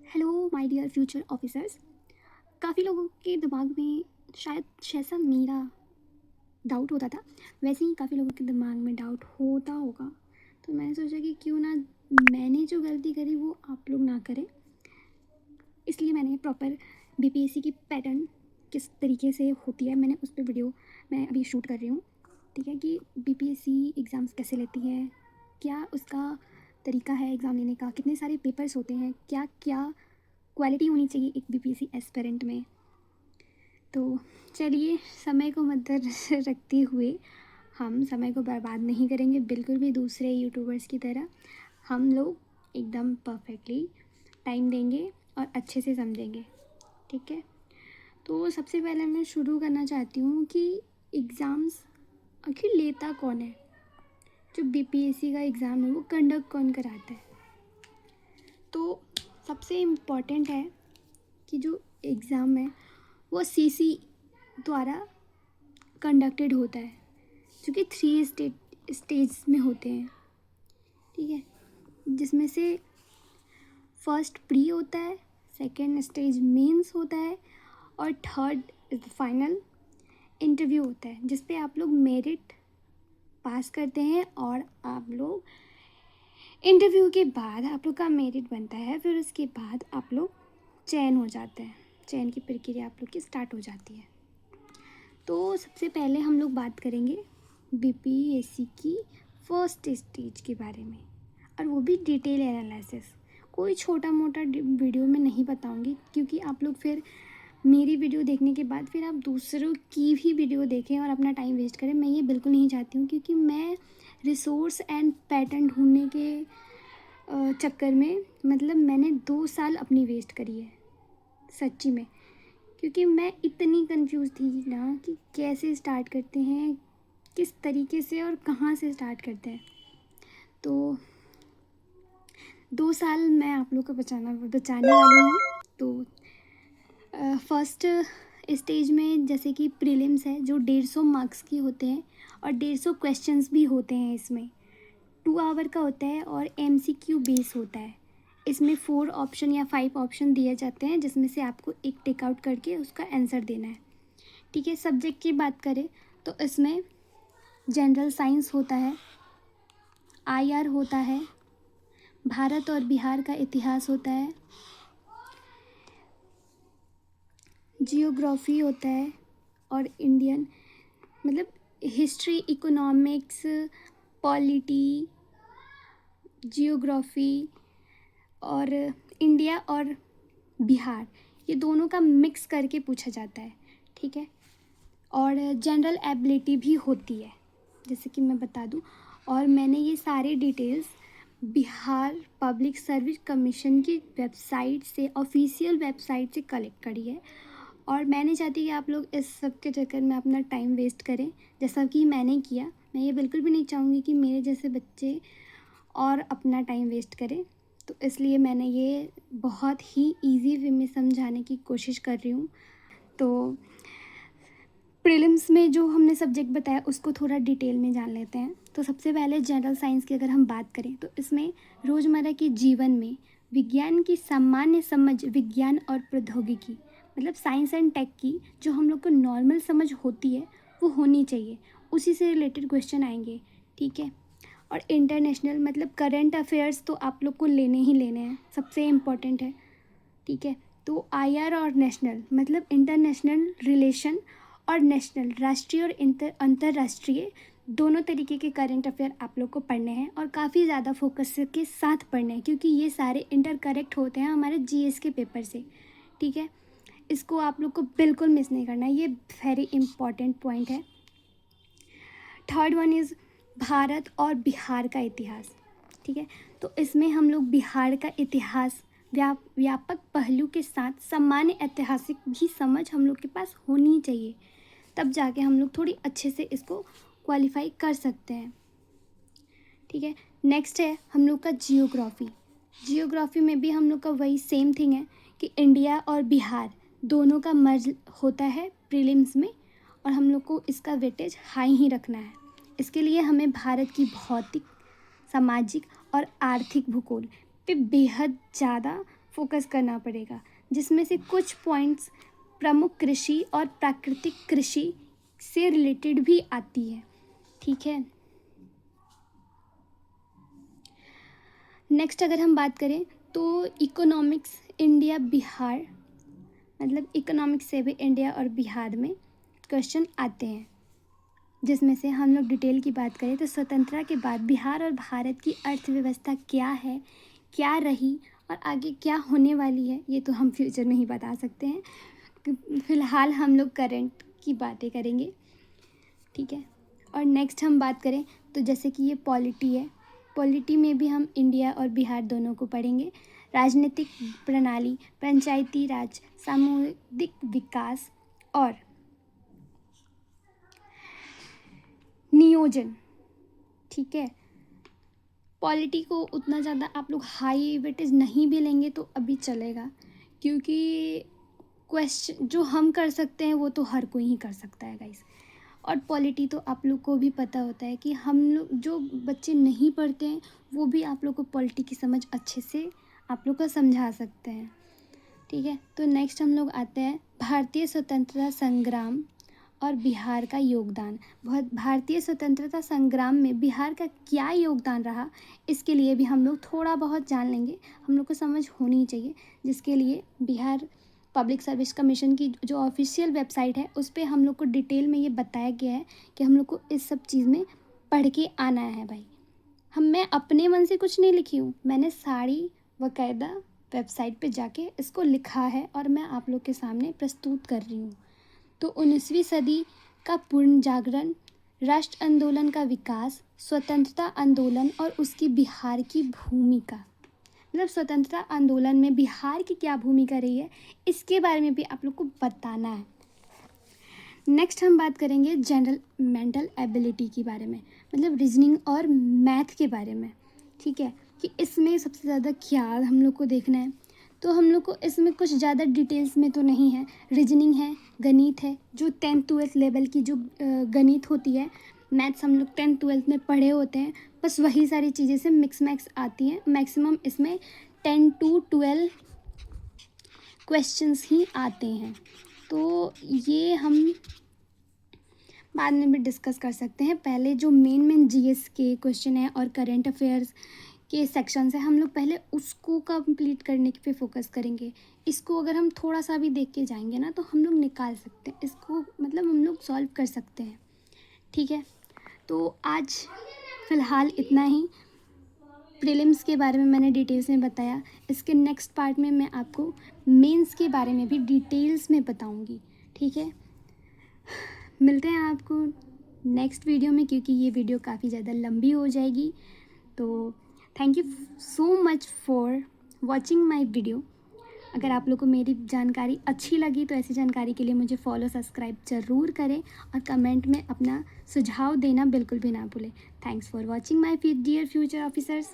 Hello my dear future officers. काफ़ी लोगों के दिमाग में शायद जैसा मेरा डाउट होता था वैसे ही काफ़ी लोगों के दिमाग में डाउट होता होगा। तो मैंने सोचा कि क्यों ना मैंने जो गलती करी वो आप लोग ना करें। इसलिए मैंने प्रॉपर बीपीएससी की पैटर्न किस तरीके से होती है मैंने उस पर वीडियो मैं अभी शूट कर रही हूँ। ठीक है कि बीपीएससी एग्ज़ाम्स कैसे लेती है, क्या उसका तरीका है एग्ज़ाम लेने का, कितने सारे पेपर्स होते हैं, क्या क्या क्वालिटी होनी चाहिए एक बीपीएससी एस्पिरेंट में। तो चलिए, समय को मद्देनज़र रखते हुए हम समय को बर्बाद नहीं करेंगे बिल्कुल भी दूसरे यूट्यूबर्स की तरह। हम लोग एकदम परफेक्टली टाइम देंगे और अच्छे से समझेंगे। ठीक है, तो सबसे पहले मैं शुरू करना चाहती हूँ कि एग्ज़ाम्स आखिर लेता कौन है। जो बीपीएससी का एग्ज़ाम है वो कंडक्ट कौन कराता है। तो सबसे इम्पॉर्टेंट है कि जो एग्ज़ाम है वो सीसी द्वारा कंडक्टेड होता है, जो कि 3 स्टेज में होते हैं। ठीक है, जिसमें से फर्स्ट प्री होता है, सेकंड स्टेज मेंस होता है और थर्ड फाइनल इंटरव्यू होता है, जिस पे आप लोग मेरिट पास करते हैं और आप लोग इंटरव्यू के बाद आप लोग का मेरिट बनता है। फिर उसके बाद आप लोग चयन हो जाते हैं, चयन की प्रक्रिया आप लोग की स्टार्ट हो जाती है। तो सबसे पहले हम लोग बात करेंगे बीपीएससी की फर्स्ट स्टेज के बारे में, और वो भी डिटेल एनालिसिस। कोई छोटा मोटा वीडियो में नहीं बताऊंगी, क्योंकि आप लोग फिर मेरी वीडियो देखने के बाद फिर आप दूसरों की भी वीडियो देखें और अपना टाइम वेस्ट करें। मैं ये बिल्कुल नहीं चाहती हूँ, क्योंकि मैं रिसोर्स एंड पैटर्न ढूंढने के चक्कर में मतलब मैंने 2 साल अपनी वेस्ट करी है सच्ची में, क्योंकि मैं इतनी कंफ्यूज थी ना कि कैसे स्टार्ट करते हैं, किस तरीके से और कहाँ से स्टार्ट करते हैं। तो 2 साल मैं आप लोग को बचाने वाली हूँ। तो फर्स्ट स्टेज में जैसे कि प्रीलिम्स है, जो 150 मार्क्स की होते हैं और 150 क्वेश्चंस भी होते हैं। इसमें 2 आवर का होता है और एमसीक्यू बेस होता है। इसमें 4 ऑप्शन या 5 ऑप्शन दिए जाते हैं, जिसमें से आपको एक टिक आउट करके उसका आंसर देना है। ठीक है, सब्जेक्ट की बात करें तो इसमें जनरल साइंस होता है, आईआर होता है, भारत और बिहार का इतिहास होता है, जियोग्राफी होता है और इंडियन मतलब हिस्ट्री, इकोनॉमिक्स, पॉलिटी, जियोग्राफी और इंडिया और बिहार, ये दोनों का मिक्स करके पूछा जाता है। ठीक है, और जनरल एबिलिटी भी होती है, जैसे कि मैं बता दूं। और मैंने ये सारी details Bihar public service commission की वेबसाइट से, ऑफिशियल वेबसाइट से कलेक्ट करी है। और मैं नहीं चाहती कि आप लोग इस सब के चक्कर में अपना टाइम वेस्ट करें, जैसा कि मैंने किया। मैं ये बिल्कुल भी नहीं चाहूँगी कि मेरे जैसे बच्चे और अपना टाइम वेस्ट करें। तो इसलिए मैंने ये बहुत ही इजी वे में समझाने की कोशिश कर रही हूँ। तो प्रीलिम्स में जो हमने सब्जेक्ट बताया उसको थोड़ा डिटेल में जान लेते हैं। तो सबसे पहले जनरल साइंस की अगर हम बात करें तो इसमें रोज़मर्रा के जीवन में विज्ञान की सामान्य समझ, विज्ञान और प्रौद्योगिकी मतलब साइंस एंड टेक की जो हम लोग को नॉर्मल समझ होती है वो होनी चाहिए, उसी से रिलेटेड क्वेश्चन आएंगे। ठीक है, और इंटरनेशनल मतलब करंट अफेयर्स तो आप लोग को लेने ही लेने हैं, सबसे इम्पोर्टेंट है। ठीक है, तो आईआर और नेशनल मतलब इंटरनेशनल रिलेशन और नेशनल राष्ट्रीय और अंतर्राष्ट्रीय दोनों तरीके के करंट अफेयर आप लोग को पढ़ने हैं, और काफ़ी ज़्यादा फोकस के साथ पढ़ने हैं, क्योंकि ये सारे इंटर करेक्ट होते हैं हमारे जीएस के पेपर से। ठीक है, इसको आप लोग को बिल्कुल मिस नहीं करना है, ये वेरी इंपॉर्टेंट पॉइंट है। थर्ड वन इज़ भारत और बिहार का इतिहास। ठीक है, तो इसमें हम लोग बिहार का इतिहास व्यापक पहलू के साथ सामान्य ऐतिहासिक भी समझ हम लोग के पास होनी चाहिए, तब जाके हम लोग थोड़ी अच्छे से इसको क्वालिफाई कर सकते हैं। ठीक है, नेक्स्ट है हम लोग का जियोग्राफी। जियोग्राफी में भी हम लोग का वही सेम थिंग है कि इंडिया और बिहार दोनों का मर्ज होता है प्रीलिम्स में, और हम लोग को इसका वेटेज हाई ही रखना है। इसके लिए हमें भारत की भौतिक, सामाजिक और आर्थिक भूगोल पे बेहद ज़्यादा फोकस करना पड़ेगा, जिसमें से कुछ पॉइंट्स प्रमुख कृषि और प्राकृतिक कृषि से रिलेटेड भी आती है। ठीक है, नेक्स्ट अगर हम बात करें तो इकोनॉमिक्स इंडिया बिहार, मतलब इकोनॉमिक्स से भी इंडिया और बिहार में क्वेश्चन आते हैं, जिसमें से हम लोग डिटेल की बात करें तो स्वतंत्रता के बाद बिहार और भारत की अर्थव्यवस्था क्या है, क्या रही और आगे क्या होने वाली है, ये तो हम फ्यूचर में ही बता सकते हैं। फ़िलहाल हम लोग करंट की बातें करेंगे। ठीक है, और नेक्स्ट हम बात करें तो जैसे कि ये पॉलिटी है, पॉलिटी में भी हम इंडिया और बिहार दोनों को पढ़ेंगे। राजनीतिक प्रणाली, पंचायती राज, सामुदायिक विकास और नियोजन। ठीक है, पॉलिटी को उतना ज़्यादा आप लोग हाई वेटेज नहीं भी लेंगे तो अभी चलेगा, क्योंकि क्वेश्चन जो हम कर सकते हैं वो तो हर कोई ही कर सकता है गाइस। और पॉलिटी तो आप लोग को भी पता होता है कि हम लोग जो बच्चे नहीं पढ़ते हैं वो भी आप लोग को पॉलिटी की समझ अच्छे से आप लोग को समझा सकते हैं। ठीक है, तो नेक्स्ट हम लोग आते हैं भारतीय स्वतंत्रता संग्राम और बिहार का योगदान। भारतीय स्वतंत्रता संग्राम में बिहार का क्या योगदान रहा, इसके लिए भी हम लोग थोड़ा बहुत जान लेंगे, हम लोग को समझ होनी चाहिए, जिसके लिए बिहार पब्लिक सर्विस कमीशन की जो ऑफिशियल वेबसाइट है उस पर हम लोग को डिटेल में ये बताया गया है कि हम लोग को इस सब चीज़ में पढ़ के आना है भाई। मैं अपने मन से कुछ नहीं लिखी हूँ, मैंने सारी बाकायदा वेबसाइट पे जाके इसको लिखा है और मैं आप लोग के सामने प्रस्तुत कर रही हूँ। तो 19वीं सदी का पूर्ण जागरण, राष्ट्र आंदोलन का विकास, स्वतंत्रता आंदोलन और उसकी बिहार की भूमिका, मतलब स्वतंत्रता आंदोलन में बिहार की क्या भूमिका रही है, इसके बारे में भी आप लोग को बताना है। नेक्स्ट हम बात करेंगे जनरल मेंटल एबिलिटी के बारे में, मतलब रीजनिंग और मैथ के बारे में। ठीक है, कि इसमें सबसे ज़्यादा क्या हम लोग को देखना है, तो हम लोग को इसमें कुछ ज़्यादा डिटेल्स में तो नहीं है। रीजनिंग है, गणित है, जो 10th 12th लेवल की जो गणित होती है, मैथ्स हम लोग 10th 12th में पढ़े होते हैं, बस वही सारी चीज़ें से मिक्स मैक्स आती हैं। मैक्सिमम इसमें 10 to 12 क्वेश्चंस ही आते हैं, तो ये हम बाद में भी डिस्कस कर सकते हैं। पहले जो मेन जीएस के क्वेश्चन है और करंट अफेयर्स के सेक्शन है, हम लोग पहले उसको कंप्लीट करने पे फोकस करेंगे। इसको अगर हम थोड़ा सा भी देख के जाएंगे ना तो हम लोग निकाल सकते हैं इसको, मतलब हम लोग सॉल्व कर सकते हैं। ठीक है, तो आज फ़िलहाल इतना ही। प्रीलिम्स के बारे में मैंने डिटेल्स में बताया, इसके नेक्स्ट पार्ट में मैं आपको मेंस के बारे में भी डिटेल्स में बताऊंगी। ठीक है, मिलते हैं आपको नेक्स्ट वीडियो में, क्योंकि ये वीडियो काफ़ी ज़्यादा लंबी हो जाएगी। तो thank you so much for watching my video. अगर आप लोग को मेरी जानकारी अच्छी लगी तो ऐसी जानकारी के लिए मुझे फॉलो सब्सक्राइब ज़रूर करें और कमेंट में अपना सुझाव देना बिल्कुल भी ना भूलें। Thanks for watching my dear future officers.